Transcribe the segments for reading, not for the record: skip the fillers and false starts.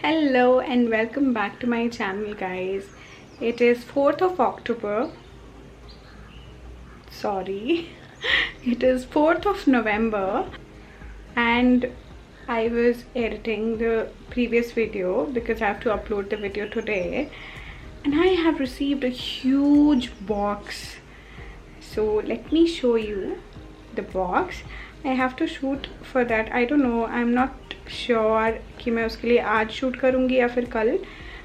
Hello and welcome back to my channel, guys. It is 4th of October. Sorry. It is 4th of November and I was editing the previous video because I have to upload the video today, and I have received a huge box. So let me show you the box. I have to shoot for that. I don't know, I'm not sure कि मैं उसके लिए आज shoot करूँगी या फिर कल,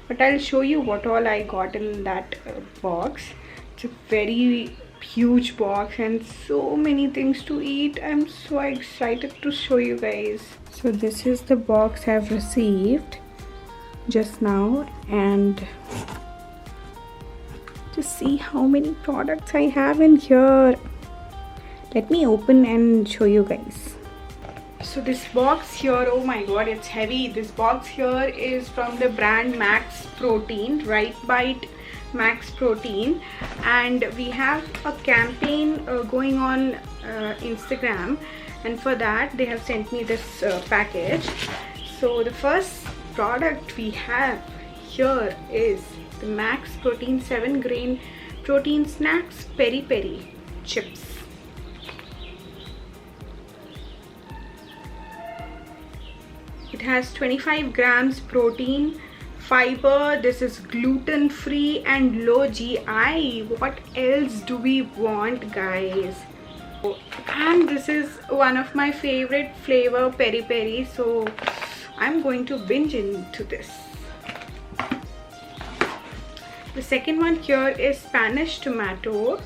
but I'll show you what all I got in that box. It's a very huge box and so many things to eat. I'm so excited to show you guys. So this is the box I've received just now, and just see how many products I have in here. Let me open and show you guys. So this box here, oh my god, it's heavy. This box here is from the brand Max Protein, Right Bite Max Protein, and we have a campaign going on Instagram, and for that they have sent me this package. So the first product we have here is the Max Protein 7-grain protein snacks peri peri chips. It has 25 grams protein, fiber. This is gluten free and low GI. What else do we want, guys? And this is one of my favorite flavor, peri peri, so I'm going to binge into this. The second one here is Spanish tomato.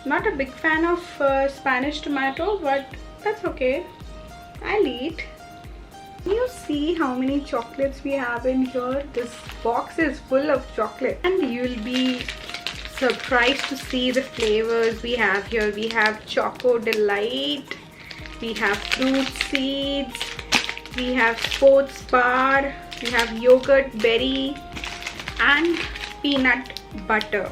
Not a big fan of Spanish tomato, but that's okay, I'll eat. Can you see how many chocolates we have in here? This box is full of chocolate, and you'll be surprised to see the flavors we have here. We have Choco Delight, we have fruit seeds, we have sports bar, we have yogurt berry and peanut butter.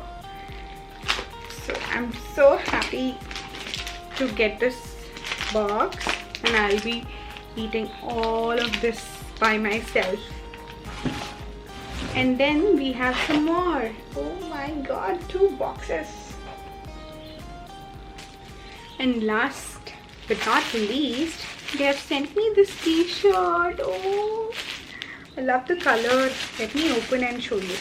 So I'm so happy to get this box, and I'll be eating all of this by myself. And then we have some more. Oh my god, 2 boxes. And last but not least, they have sent me this t-shirt. Oh, I love the color. Let me open and show you.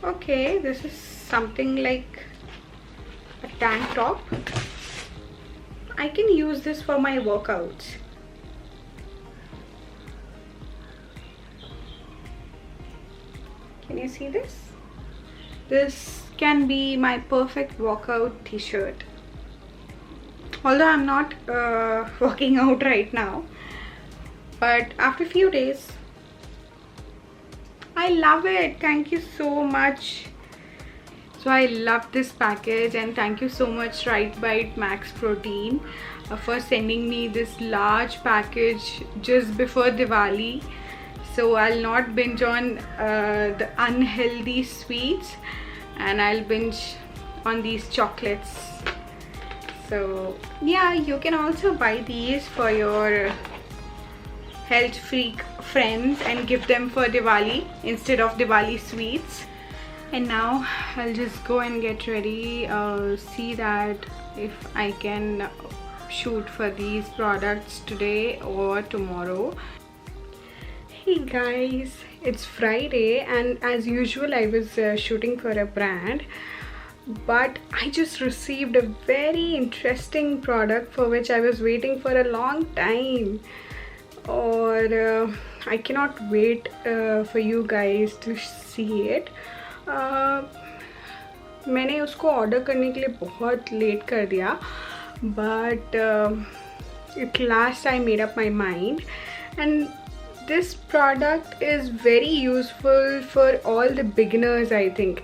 Okay, this is something like a tank top. I can use this for my workouts. Can you see this? This can be my perfect workout t-shirt. Although I'm not working out right now, but after a few days, I love it. Thank you so much. So I love this package, and thank you so much Right Bite Max Protein for sending me this large package just before Diwali. So I'll not binge on the unhealthy sweets, and I'll binge on these chocolates. So yeah, you can also buy these for your health freak friends and give them for Diwali instead of Diwali sweets. And now I'll just go and get ready, see that if I can shoot for these products today or tomorrow. Hey guys, it's Friday, and as usual I was shooting for a brand, but I just received a very interesting product for which I was waiting for a long time. Or I cannot wait for you guys to see it. मैंने उसको order करने के लिए बहुत late कर दिया, but at last I made up my mind, and this product is very useful for all the beginners, I think.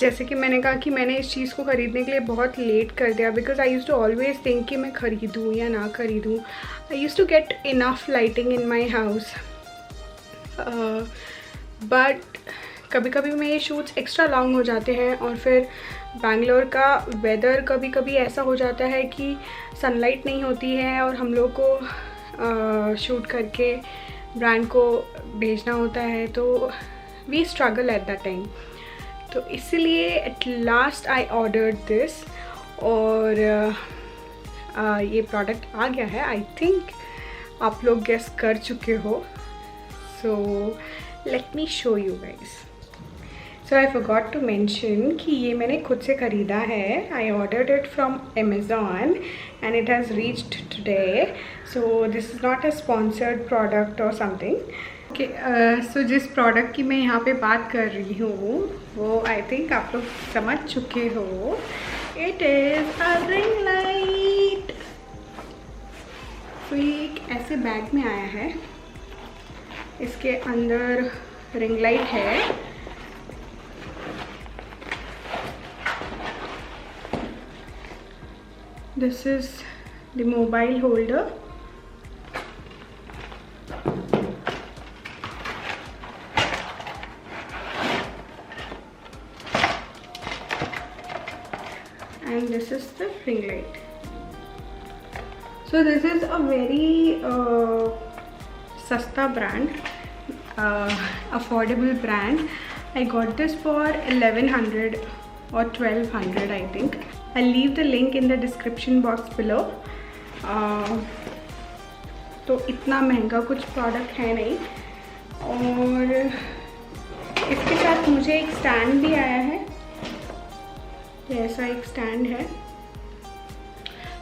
जैसे कि मैंने कहा कि मैंने इस चीज़ को ख़रीदने के लिए बहुत लेट कर दिया, because I use to always think कि मैं ख़रीदूँ या ना ख़रीदूँ. I use to get enough lighting in my house, but कभी कभी मेरे शूट्स एक्स्ट्रा लॉन्ग हो जाते हैं और फिर बैंगलोर का वेदर कभी कभी ऐसा हो जाता है कि सनलाइट नहीं होती है और हम लोग को शूट करके ब्रांड को भेजना होता है, तो we struggle at that time. तो इसीलिए at last I ordered this और ये प्रोडक्ट आ गया है। आई थिंक आप लोग गेस कर चुके हो, so let me show you guys. So I forgot to mention कि ये मैंने खुद से ख़रीदा है। I ordered it from Amazon and it has reached today, so this is not a sponsored product और समथिंग। ओके, सो जिस product की मैं यहाँ पे बात कर रही हूँ वो आई थिंक आप लोग समझ चुके हो। It is a ring light. तो ये एक ऐसे बैग में आया है, इसके अंदर रिंग लाइट है। This is the mobile holder. And this is the ring light. So this is a very sasta brand, affordable brand. I got this for 1100 or 1200 I think. I'll leave the link in the description box below. तो इतना महंगा कुछ product है नहीं, और इसके साथ मुझे एक स्टैंड भी आया है। ऐसा एक स्टैंड है।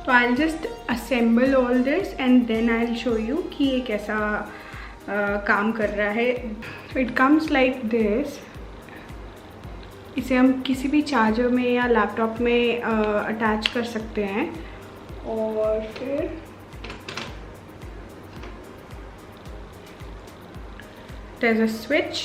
तो I'll just assemble all this and then I'll show you कि ये कैसा काम कर रहा है। It comes like this. इसे हम किसी भी चार्जर में या लैपटॉप में अटैच कर सकते हैं। और फिर there's a switch.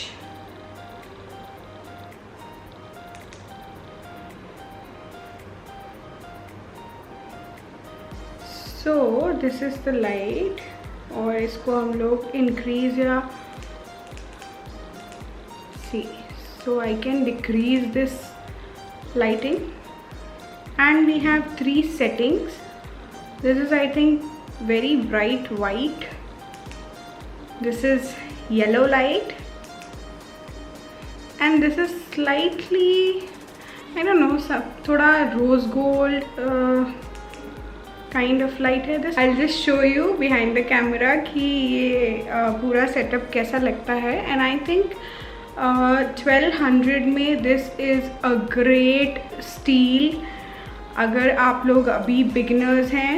So this is the light, और इसको हम लोग इंक्रीज या see, so I can decrease this lighting, and we have 3 settings. This is I think very bright white, this is yellow light, and this is slightly I don't know, थोड़ा rose gold kind of light है this. I'll just show you behind the camera कि ये पूरा setup कैसा लगता है, and I think 1200 में this is a great steel. अगर आप लोग अभी बिगिनर्स हैं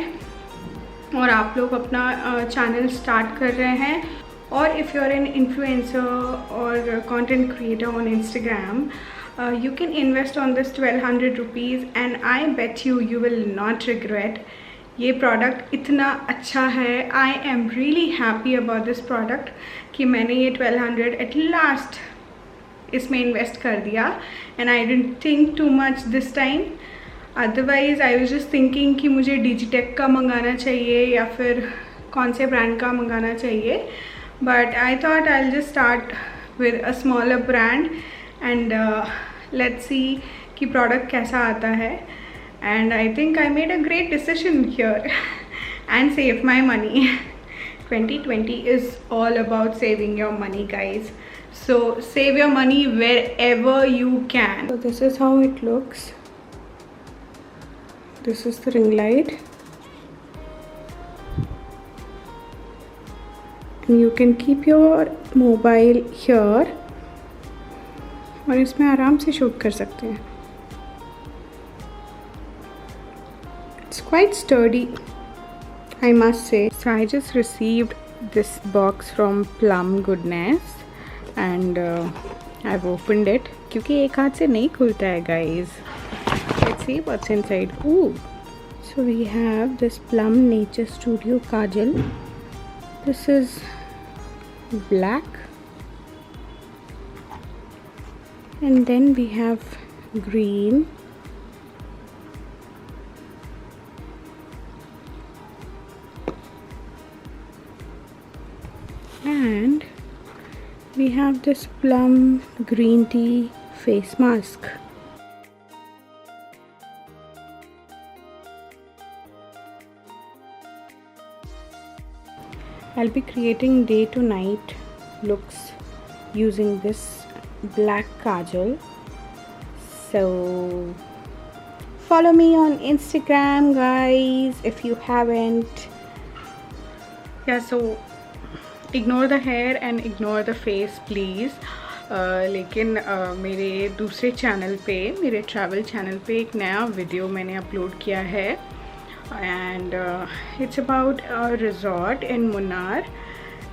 और आप लोग अपना चैनल स्टार्ट कर रहे हैं, और if you are an influencer और content creator on Instagram, you can invest on this 1200 rupees and I bet you will not regret. ये प्रोडक्ट इतना अच्छा है। I am really happy about this product कि मैंने ये 1200 at last इसमें invest कर दिया, and I didn't think too much this time. Otherwise I was just thinking कि मुझे डिजिटेक का मंगाना चाहिए या फिर कौन से ब्रांड का मंगाना चाहिए, but I thought I will just start with a smaller brand and let's see कि प्रोडक्ट कैसा आता है। And I think I made a great decision here and save my money. 2020 is all about saving your money, guys. So save your money wherever you can. So this is how it looks. This is the ring light, and you can keep your mobile here और इसमें आराम से shoot कर सकते हैं। It's quite sturdy, I must say. So I just received this box from Plum Goodness and I've opened it क्योंकि एक हाथ से नहीं खुलता है guys. Let's see what's inside. Ooh, so we have this Plum Nature Studio Kajal. This is black, and then we have green, and we have this plum green tea face mask. I'll be creating day to night looks using this black kajal. So follow me on Instagram, guys, if you haven't. Yeah, so ignore the hair and ignore the face please. लेकिन मेरे दूसरे channel पे, मेरे travel channel पे एक नया video मैंने upload किया है एंड इट्स अबाउट रिजॉर्ट इन मुन्नार.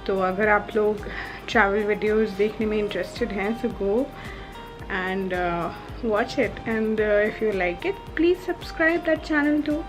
तो अगर आप लोग ट्रैवल वीडियोस देखने में इंटरेस्टेड हैं सो गो and watch it, and if you like it please subscribe that channel too.